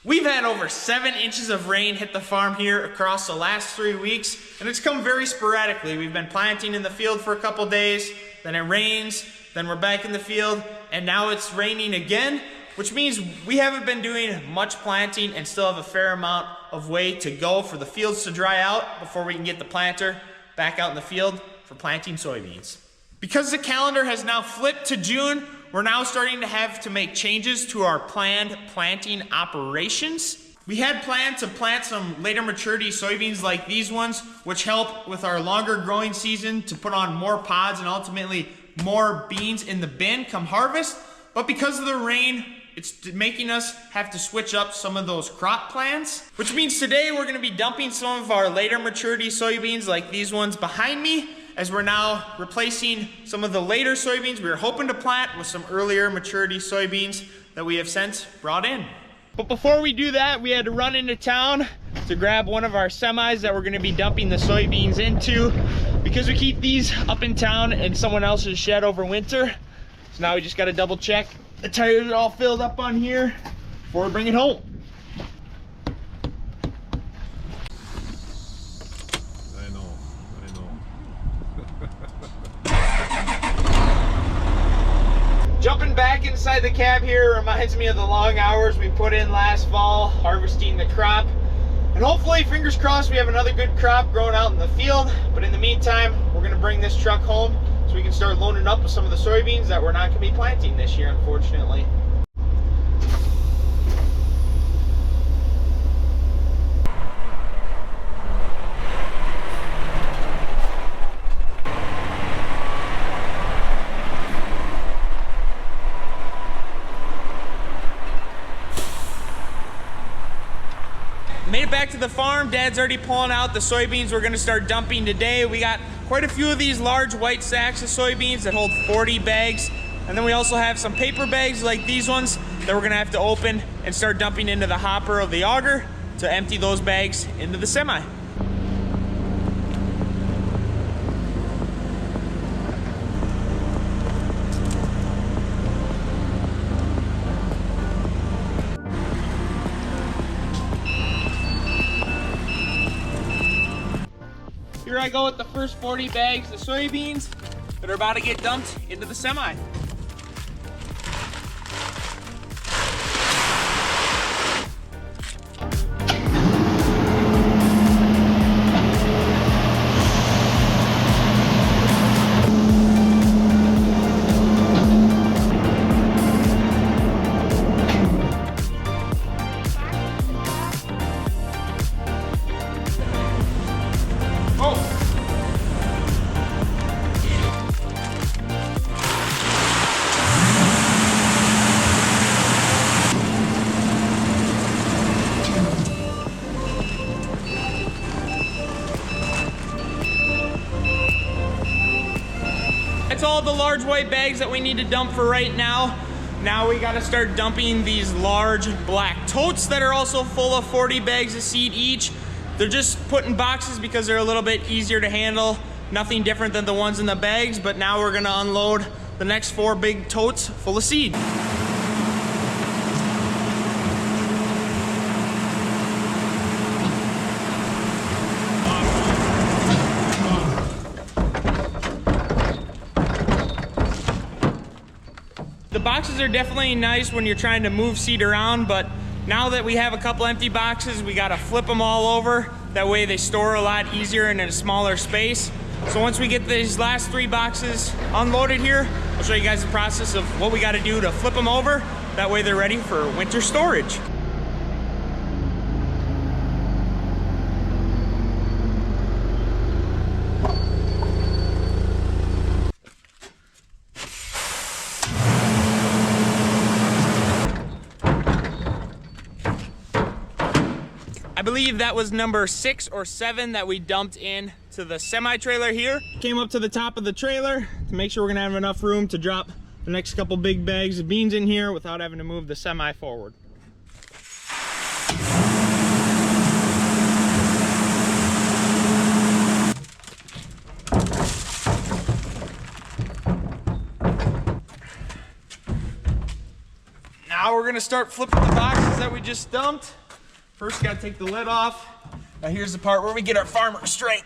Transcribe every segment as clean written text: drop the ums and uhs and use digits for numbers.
We've had over 7 inches of rain hit the farm here across the last 3 weeks, and it's come very sporadically. We've been planting in the field for a couple days, then it rains, then we're back in the field, and now it's raining again, which means we haven't been doing much planting and still have a fair amount of way to go for the fields to dry out before we can get the planter back out in the field for planting soybeans. Because the calendar has now flipped to June, we're now starting to have to make changes to our planned planting operations. We had planned to plant some later maturity soybeans like these ones, which help with our longer growing season to put on more pods and ultimately more beans in the bin come harvest. But because of the rain, it's making us have to switch up some of those crop plans, which means today we're gonna be dumping some of our later maturity soybeans like these ones behind me, as we're now replacing some of the later soybeans we were hoping to plant with some earlier maturity soybeans that we have since brought in. But before we do that, we had to run into town to grab one of our semis that we're gonna be dumping the soybeans into, because we keep these up in town in someone else's shed over winter. So now we just gotta double check the tires are all filled up on here before we bring it home. Jumping back inside the cab here reminds me of the long hours we put in last fall harvesting the crop. And hopefully, fingers crossed, we have another good crop growing out in the field. But in the meantime, we're gonna bring this truck home so we can start loading up with some of the soybeans that we're not gonna be planting this year, unfortunately. Made it back to the farm. Dad's already pulling out the soybeans we're gonna start dumping today. We got quite a few of these large white sacks of soybeans that hold 40 bags. And then we also have some paper bags like these ones that we're gonna have to open and start dumping into the hopper of the auger to empty those bags into the semi. Here I go with the first 40 bags of soybeans that are about to get dumped into the semi. That's all the large white bags that we need to dump for right now. Now we gotta start dumping these large black totes that are also full of 40 bags of seed each. They're just put in boxes because they're a little bit easier to handle. Nothing different than the ones in the bags, but now we're gonna unload the next 4 big totes full of seed. The boxes are definitely nice when you're trying to move seed around, but now that we have a couple empty boxes, we gotta flip them all over. That way they store a lot easier and in a smaller space. So once we get these last 3 boxes unloaded here, I'll show you guys the process of what we gotta do to flip them over. That way they're ready for winter storage. I believe that was number 6 or 7 that we dumped in to the semi-trailer here. Came up to the top of the trailer to make sure we're gonna have enough room to drop the next couple big bags of beans in here without having to move the semi forward. Now we're gonna start flipping the boxes that we just dumped. First, gotta take the lid off. Now here's the part where we get our farmer straight.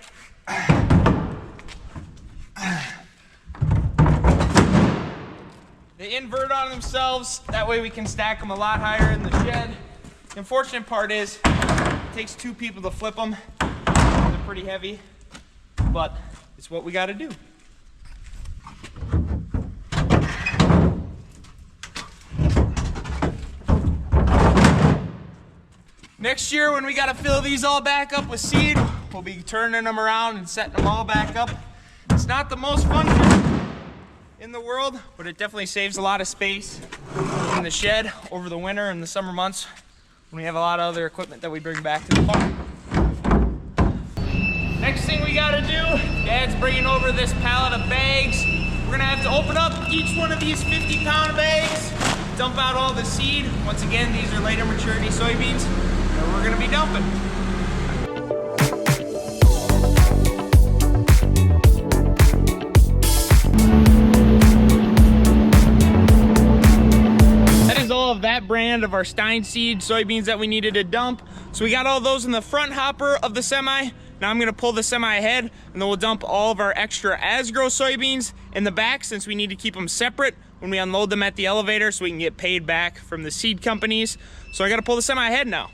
They invert on themselves. That way we can stack them a lot higher in the shed. The unfortunate part is it takes 2 people to flip them. They're pretty heavy, but it's what we gotta do. Next year, when we gotta fill these all back up with seed, we'll be turning them around and setting them all back up. It's not the most fun in the world, but it definitely saves a lot of space in the shed over the winter and the summer months when we have a lot of other equipment that we bring back to the farm. Next thing we gotta do, Dad's bringing over this pallet of bags. We're gonna have to open up each one of these 50-pound bags, dump out all the seed. Once again, these are later maturity soybeans that we're gonna be dumping. That is all of that brand of our Stein seed soybeans that we needed to dump. So we got all those in the front hopper of the semi. Now I'm gonna pull the semi ahead, and then we'll dump all of our extra as-grow soybeans in the back, since we need to keep them separate when we unload them at the elevator so we can get paid back from the seed companies. So I gotta pull the semi ahead now.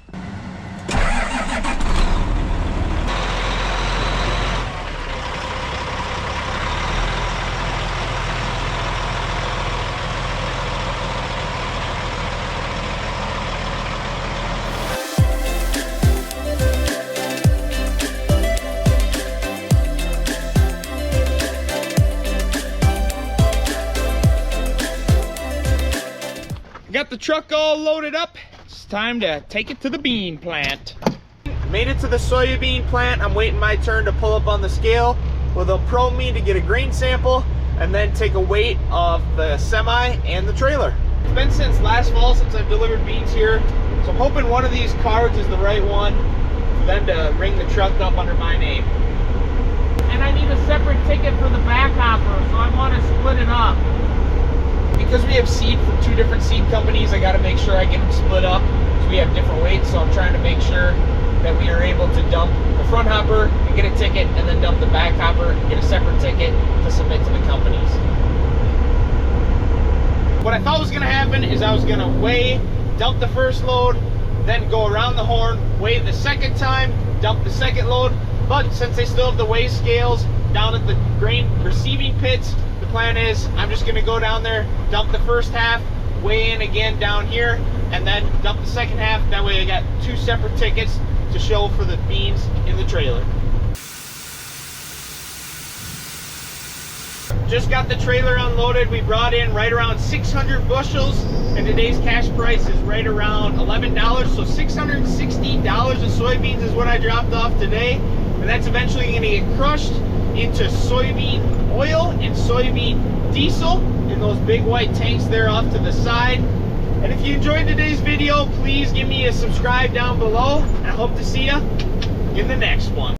Got the truck all loaded up. It's time to take it to the bean plant. Made it to the soybean plant. I'm waiting my turn to pull up on the scale where they'll probe me to get a grain sample and then take a weight of the semi and the trailer. It's been since last fall since I've delivered beans here, so I'm hoping one of these cards is the right one for them to ring the truck up under my name. And I need a separate ticket for the back hopper, so I want to split it up. Because we have seed from 2 different seed companies, I got to make sure I get them split up so we have different weights. So I'm trying to make sure that we are able to dump the front hopper and get a ticket, and then dump the back hopper and get a separate ticket to submit to the companies. What I thought was going to happen is I was going to weigh, dump the first load, then go around the horn, weigh the second time, dump the second load. But since they still have the weigh scales down at the grain receiving pits, the plan is I'm just going to go down there, dump the first half, weigh in again down here, and then dump the second half. That way I got 2 separate tickets to show for the beans in the trailer. Just got the trailer unloaded. We brought in right around 600 bushels, and today's cash price is right around $11. So $660 of soybeans is what I dropped off today, and that's eventually going to get crushed into soybean oil and soybean diesel in those big white tanks there off to the side. And if you enjoyed today's video, please give me a subscribe down below, and I hope to see you in the next one.